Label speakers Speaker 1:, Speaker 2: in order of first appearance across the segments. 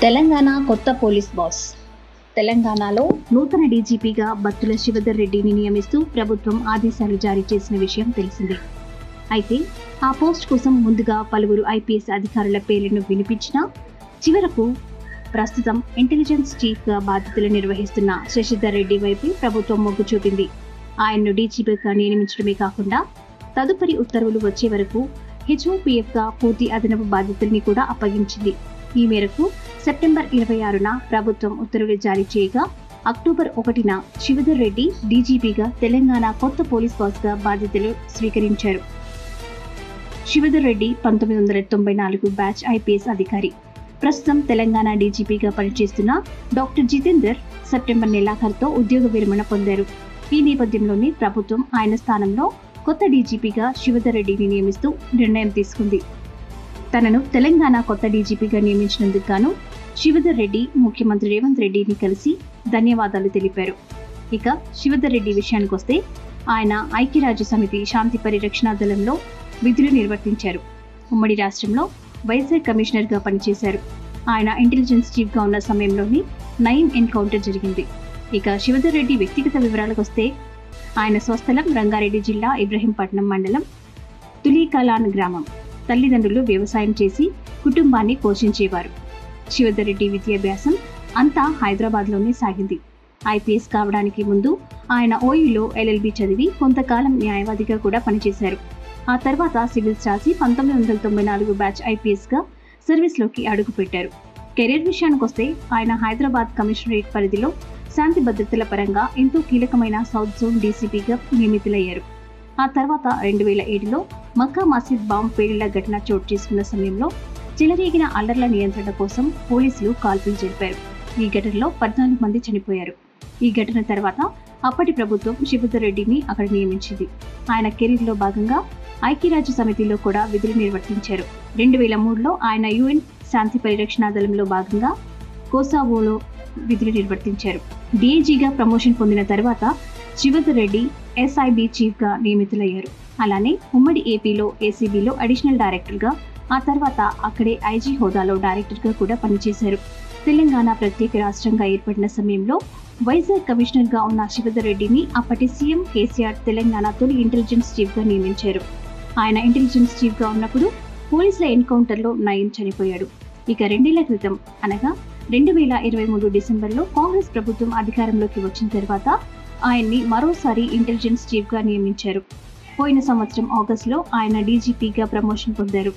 Speaker 1: తెలంగాణ కొత్త police boss. తెలంగాణలో నూతన డీజీపీగా బత్తుల శివధర్ రెడ్డిని నియమిస్తూ ప్రభుత్వం ఆదేశాలు జారీ చేసిన విషయం తెలిసిందే. అయితే ఆ పోస్ట్ కోసం ముందుగా పలువురు ఐపీఎస్ అధికారుల పేర్లను వినిపించినా చివరకు ప్రస్తుతం ఇంటెలిజెన్స్ చీఫ్గా బాధ్యతలు నిర్వహిస్తున్న శశిధర్ రెడ్డి వైపు ప్రభుత్వం మొగ్గు చూపింది. ఆయన్ను డీజీపీగా నియమించడమే కాకుండా తదుపరి ఉత్తర్వులు వచ్చే వరకు హెచ్ఓపీఎఫ్గా పూర్తి అదనపు బాధ్యతల్ని కూడా అప్పగించింది. ఈ మేరకు సెప్టెంబర్ 26న ప్రభుత్వం ఉత్తర్వులు జారీ చేయగా అక్టోబర్ 1న శివధర్ రెడ్డి డీజీపీగా తెలంగాణ కొత్త పోలీస్ బాస్గా బాధ్యతలు స్వీకరించారు. శివధర్ రెడ్డి 1994 బ్యాచ్ ఐపీఎస్ అధికారి. ప్రస్తుతం తెలంగాణ డీజీపీగా పనిచేస్తున్న డాక్టర్ జితేందర్ సెప్టెంబర్ నెలాఖరుతో ఉద్యోగ విరమణ పొందారు. ఈ నేపథ్యంలోనే ప్రభుత్వం ఆయన స్థానంలో కొత్త డీజీపీగా శివధర్ రెడ్డిని నియమిస్తూ నిర్ణయం తీసుకుంది. తనను తెలంగాణ కొత్త డీజీపీగా నియమించినందుకు గాను శివధర్ రెడ్డి ముఖ్యమంత్రి రేవంత్ రెడ్డిని కలిసి ధన్యవాదాలు తెలిపారు. ఇక శివధర్ రెడ్డి విషయానికొస్తే ఆయన ఐక్యరాజ్య సమితి శాంతి పరిరక్షణ దళంలో విధులు నిర్వర్తించారు. ఉమ్మడి రాష్ట్రంలో వైజాగ్ కమిషనర్గా పనిచేశారు. ఆయన ఇంటెలిజెన్స్ చీఫ్గా ఉన్న సమయంలోనే నయీం ఎన్కౌంటర్ జరిగింది. ఇక శివధర్ రెడ్డి వ్యక్తిగత వివరాలకు వస్తే ఆయన స్వస్థలం రంగారెడ్డి జిల్లా ఇబ్రహీంపట్నం మండలం తులీకలాన్ గ్రామం. తల్లిదండ్రులు వ్యవసాయం చేసి కుటుంబాన్ని పోషించేవారు. శివధర్ రెడ్డి విద్యాభ్యాసం అంతా హైదరాబాద్లోనే సాగింది. ఐపీఎస్ కావడానికి ముందు ఆయన ఓయూలో ఎల్ఎల్బీ చదివి కొంతకాలం న్యాయవాదిగా కూడా పనిచేశారు. ఆ తర్వాత సివిల్స్ రాసి 1994 బ్యాచ్ ఐపీఎస్గా సర్వీస్లోకి అడుగుపెట్టారు. కెరీర్ విషయానికొస్తే ఆయన హైదరాబాద్ కమిషనరేట్ పరిధిలో శాంతి భద్రతల పరంగా ఎంతో కీలకమైన సౌత్ జోన్ డీసీపీగా నియమితులయ్యారు. ఆ తర్వాత 2007లో మక్కా మసీద్ బాంబ్ పేలుళ్ల ఘటన చోటు చేసుకున్న సమయంలో చెలరేగిన అల్లర్ల నియంత్రణ కోసం పోలీసులు కాల్పులు జరిపారు. ఈ ఘటనలో 14 మంది చనిపోయారు. ఈ ఘటన తర్వాత అప్పటి ప్రభుత్వం శివధర్ రెడ్డిని అక్కడ నియమించింది. ఆయన కెరీర్లో భాగంగా ఐక్యరాజ్య సమితిలో కూడా విధులు నిర్వర్తించారు. 2003లో ఆయన యుఎన్ శాంతి పరిరక్షణ దళంలో భాగంగా కోసావోలో విధులు నిర్వర్తించారు. డీఐజీగా ప్రమోషన్ పొందిన తర్వాత శివధర్ రెడ్డి ఎస్ఐబి చీఫ్గా నియమితులయ్యారు. అలానే ఉమ్మడి ఏపీలో ఏసీబీలో అడిషనల్ డైరెక్టర్గా, ఆ తర్వాత అక్కడే ఐజీ హోదాలో డైరెక్టర్గా కూడా పనిచేశారు. తెలంగాణ ప్రత్యేక రాష్ట్రంగా ఏర్పడిన సమయంలో వైజాగ్ కమిషనర్గా ఉన్న శివధర్ రెడ్డిని అప్పటి సీఎం కేసీఆర్ తెలంగాణ తొలి ఇంటెలిజెన్స్ చీఫ్గా నియమించారు. ఆయన ఇంటెలిజెన్స్ చీఫ్గా ఉన్నప్పుడు పోలీసుల ఎన్కౌంటర్లో నయీం చనిపోయాడు. ఇక 2 ఏళ్ల క్రితం అనగా 2023 డిసెంబర్లో కాంగ్రెస్ ప్రభుత్వం అధికారంలోకి వచ్చిన తర్వాత ఆయన్ని మరోసారి ఇంటెలిజెన్స్ చీఫ్గా నియమించారు. పోయిన సంవత్సరం ఆగస్టులో ఆయన డీజీపీగా ప్రమోషన్ పొందారు.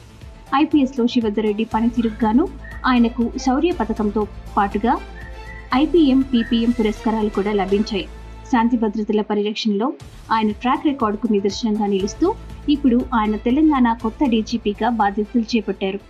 Speaker 1: ఐపీఎస్లో శివధర్ రెడ్డి పనితీరుకు గాను ఆయనకు శౌర్య పథకంతో పాటుగా ఐపీఎం, పీపీఎం పురస్కారాలు కూడా లభించాయి. శాంతి భద్రతల పరిరక్షణలో ఆయన ట్రాక్ రికార్డుకు నిదర్శనంగా నిలుస్తూ ఇప్పుడు ఆయన తెలంగాణ కొత్త డీజీపీగా బాధ్యతలు చేపట్టారు.